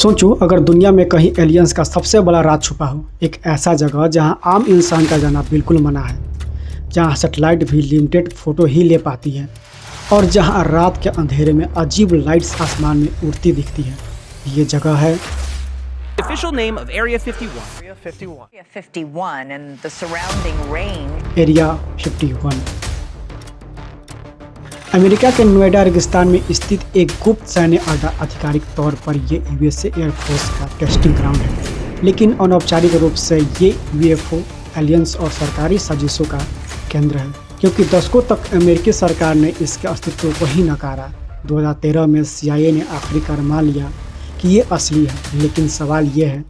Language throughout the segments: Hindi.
सोचो अगर दुनिया में कहीं एलियंस का सबसे बड़ा राज छुपा हो, एक ऐसा जगह जहां आम इंसान का जाना बिल्कुल मना है, जहां सैटेलाइट भी लिमिटेड फोटो ही ले पाती है और जहां रात के अंधेरे में अजीब लाइट्स आसमान में उड़ती दिखती है। ये जगह है The official name of Area 51. Area 51 and the surrounding range. Area 51। America के नोएडा रेगिस्तान में स्थित एक गुप्त सैन्य अड्डा। आधिकारिक तौर पर ये यूएसए एयरफोर्स का टेस्टिंग ग्राउंड है, लेकिन अनौपचारिक रूप से ये यूएफओ, एलियंस और सरकारी साजिशों का केंद्र है, क्योंकि दशकों तक अमेरिकी सरकार ने इसके अस्तित्व को ही नकारा। 2013 में CIA ने आखिरकार मान लिया कि ये असली है, लेकिन सवाल ये है,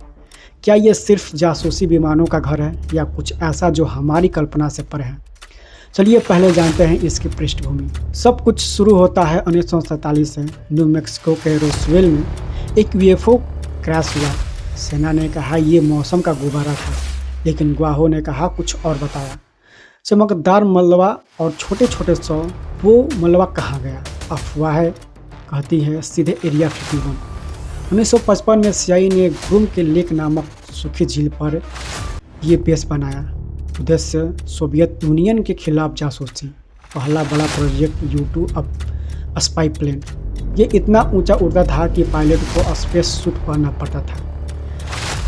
क्या ये सिर्फ जासूसी विमानों का घर है या कुछ ऐसा जो हमारी कल्पना से परे है। चलिए पहले जानते हैं इसकी पृष्ठभूमि। सब कुछ शुरू होता है 1947 से। न्यू मैक्सिको के रोसवेल में एक UFO क्रैश हुआ। सेना ने कहा ये मौसम का गुब्बारा था, लेकिन गवाहों ने कहा कुछ और बताया। चमकदार मलबा और छोटे छोटे शव, वो मलबा कहाँ गया? अफवाह कहती है सीधे एरिया 51। 1955 में CIA ने ग्रूम के लेक नामक सूखी झील पर ये बेस बनाया। उद्देश्य सोवियत यूनियन के खिलाफ जासूसी। पहला बड़ा प्रोजेक्ट U-2 अब स्पाई प्लेन। ये इतना ऊंचा उड़ता था कि पायलट को स्पेस सूट पहनना पड़ता था।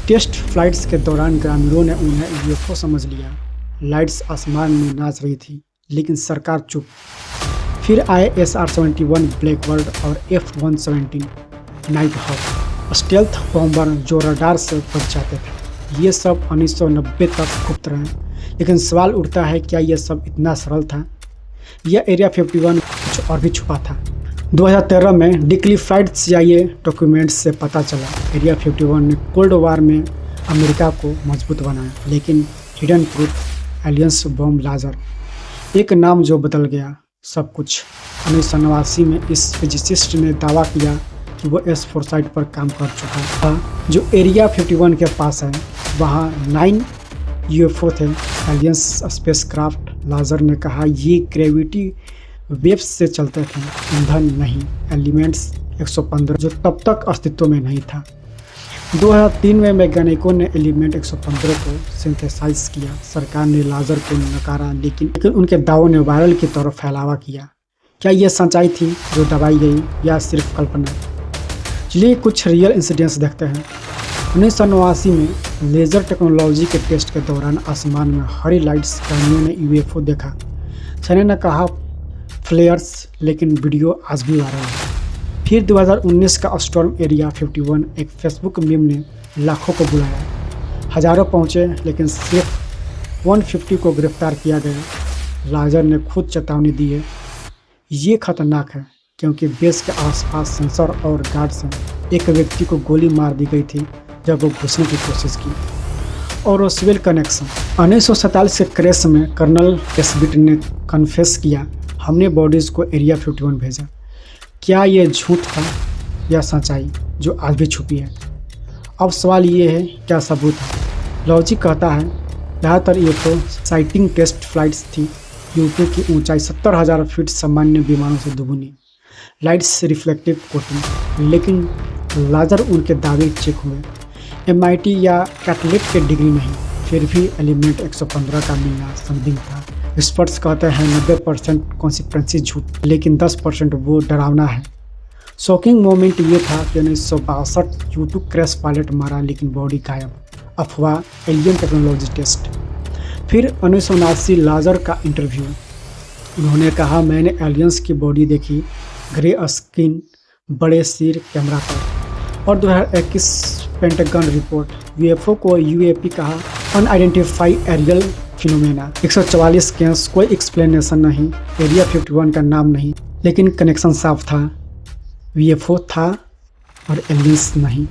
टेस्ट फ्लाइट्स के दौरान ग्रामीणों ने उन्हें UFO समझ लिया। लाइट्स आसमान में नाच रही थी, लेकिन सरकार चुप। फिर आए SR-71 ब्लैकबर्ड और F-117 night hawk, stealth bomber जो रडार से बच जाते थे। ये सब 1990 तक गुप्त रहे, लेकिन सवाल उठता है, क्या यह सब इतना सरल था? यह एरिया 51 कुछ और भी छुपा था। 2013 में डिक्लिफाइड CIA डॉक्यूमेंट्स से पता चला एरिया 51 ने कोल्ड वार में अमेरिका को मजबूत बनाया, लेकिन हिडन ट्रूथ, एलियंस बॉम्ब लाजर, एक नाम जो बदल गया सब कुछ। 1989 में इस फिजिसिस्ट ने दावा किया कि वो S4 साइट पर काम कर चुका था, जो एरिया 51 के पास है। वहाँ 9 UFO थे। एलियंस स्पेसक्राफ्ट, लाजर ने कहा ये ग्रेविटी वेव्स से चलते थे, ईंधन नहीं। एलिमेंट्स 115 जो तब तक अस्तित्व में नहीं था। 2003 में वैज्ञानिकों ने एलिमेंट 115 को सिंथेसाइज किया। सरकार ने लाजर को नकारा, लेकिन उनके दावों ने वायरल की तरफ फैलावा किया। क्या ये सच्चाई थी जो दबाई गई या सिर्फ कल्पना? चलिए कुछ रियल इंसिडेंट्स देखते हैं। 1989 में लेज़र टेक्नोलॉजी के टेस्ट के दौरान आसमान में हरी लाइट्स कर्मियों ने UFO देखा। सेना ने कहा फ्लेयर्स, लेकिन वीडियो आज भी वायरल है। फिर 2019 का स्टॉर्म एरिया 51 एक फेसबुक मीम ने लाखों को बुलाया। हज़ारों पहुंचे, लेकिन सिर्फ 150 को गिरफ्तार किया गया। लाजर ने खुद चेतावनी दी है, ये खतरनाक है, क्योंकि बेस के आसपास सेंसर और गार्ड्स हैं। एक व्यक्ति को गोली मार दी गई थी जब वो घुसने की कोशिश की। और रोसवेल कनेक्शन। 1947 के क्रैश में कर्नल एस्बिट ने कन्फेस किया, हमने बॉडीज़ को एरिया 51 भेजा। क्या ये झूठ था या सच्चाई जो आज भी छुपी है? अब सवाल ये है, क्या सबूत है? लॉजिक कहता है ज़्यादातर UFO साइटिंग टेस्ट फ्लाइट्स थी। U-2 की ऊंचाई 70,000 फीट सामान्य विमानों से दोगुनी। लाइट्स रिफ्लेक्टिव कोटिंग, लेकिन लाजर उनके दावे चेक हुए। MIT या कैटलेट के डिग्री नहीं, फिर भी एलिमेंट 115 का मिलना संदिग्ध था। एक्सपर्ट्स कहते हैं 90% कॉन्सिक्वेंसी झूठ, लेकिन 10% वो डरावना है। शॉकिंग मोमेंट ये था कि 1962 U-2 क्रैश पायलट मारा, लेकिन बॉडी गायब। अफवाह, एलियन टेक्नोलॉजी टेस्ट। फिर 1979 लाजर का इंटरव्यू। उन्होंने कहा मैंने एलियंस की बॉडी देखी, ग्रे स्किन, बड़े सिर, कैमरा पर। और 2021 पेंटागन रिपोर्ट, UFO को UAP कहा, अनआइडेंटिफाइड एरियल फिनोमेना। 144 केस, कोई एक्सप्लेनेशन नहीं, एरिया 51 का नाम नहीं, लेकिन कनेक्शन साफ था। UFO था और एलियंस नहीं।